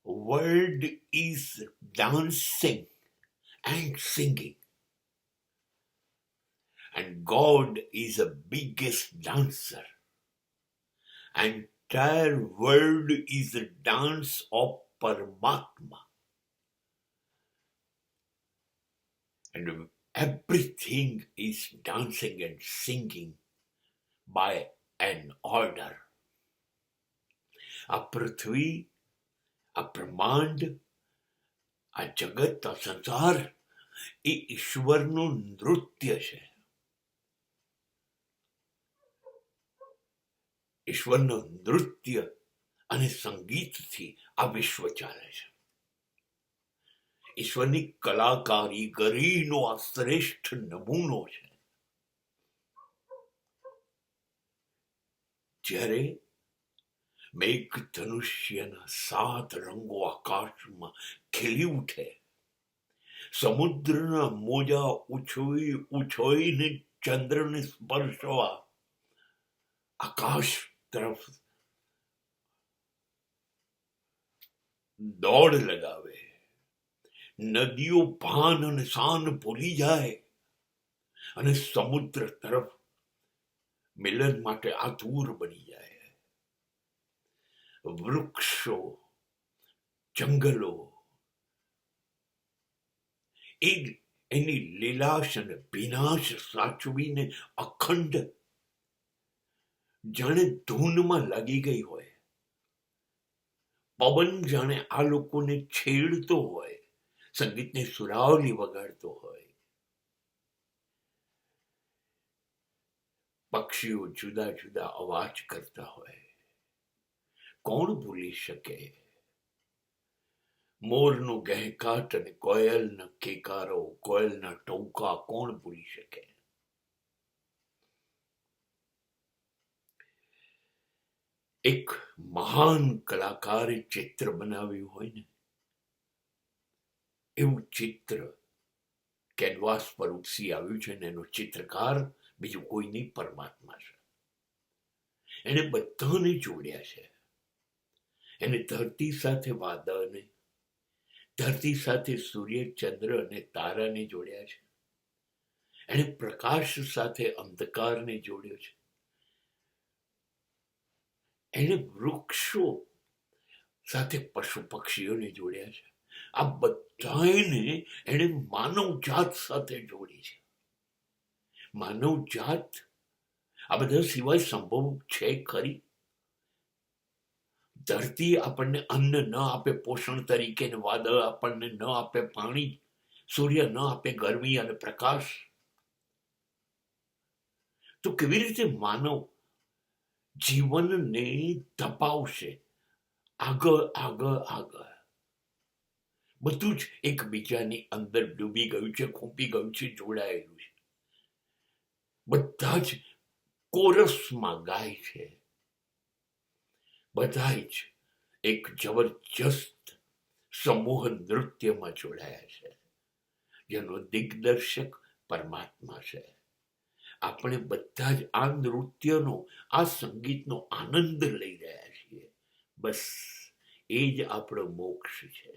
world is dancing and singing, and God is the biggest dancer. Entire world is a dance of Paramatma, and everything is dancing and singing by an order. આ પૃથ્વી, આ બ્રહ્માંડ, આ જગત, આ સંસાર એ ઈશ્વરનું નૃત્ય છે. ઈશ્વરનું નૃત્ય અને સંગીતથી આ વિશ્વ ચાલે છે. ઈશ્વરની કલાકારીગરીનો આ શ્રેષ્ઠ નમૂનો છે. જ્યારે મેઘ ધનુષ્યના 7 રંગો આકાશમાં ખીલી ઉઠે, સમુદ્રના મોજા ઉછોઈને ચંદ્રને સ્પર્શવા આકાશ તરફ દોડ લગાવે, નદીઓ ભાન અને શાન ભૂલી જાય અને સમુદ્ર તરફ મિલન માટે આતુર બની જાય. વૃક્ષો, જંગલો એની લીલાશ અને વિનાશ સાચવીને અખંડ જાણે ધૂનમાં લાગી ગઈ હોય. પવન જાણે આ લોકોને છેડતો હોય, સંગીતની સુરાવલી વગાડતો હોય. પક્ષીઓ જુદા જુદા અવાજ કરતા હોય. કોણ ભૂલી શકે? મોરનો ગહેકાટ અને કોયલના કેકારો, કોયલના ટહુકા કોણ ભૂલી શકે? એક મહાન કલાકારે ચિત્ર બનાવ્યું હોય ને, એવું ચિત્ર કેનવાસ પર ઉપસી આવ્યું છે, ને એનો ચિત્રકાર બીજું કોઈ નહીં, પરમાત્મા છે. એને બધાને જોડ્યા છે. એને ધરતી સાથે વાદળને, ધરતી સાથે સૂર્ય, ચંદ્ર અને તારાને જોડ્યા છે. એને પ્રકાશ સાથે અંધકારને જોડ્યો છે. એને વૃક્ષો સાથે પશુ પક્ષીઓને જોડ્યા છે. આ બધાને એને માનવ જાત સાથે જોડી છે. માનવ જાત આ બધા સિવાય સંભવ છે ખરી? ધરતી આપણને અન્ન ન આપે પોષણ તરીકે, ને વાદળ આપણને ન આપે પાણી, સૂર્ય ન આપે ગરમી અને પ્રકાશ, તો કેવી રીતે માનવ જીવનને ધપાવશે આગળ આગળ આગળ? બધું જ એકબીજાની અંદર ડૂબી ગયું છે, ખૂંપી ગયું છે, જોડાયેલું છે. બધા જ કોરસમાં ગાય છે. બધા જ એક જબરજસ્ત સમૂહ નૃત્યમાં જોડાયા છે, જેનો દિગ્દર્શક પરમાત્મા છે. આપણે બધા જ આ નૃત્યનો, આ સંગીતનો આનંદ લઈ રહ્યા છીએ. બસ એ જ આપણો મોક્ષ છે.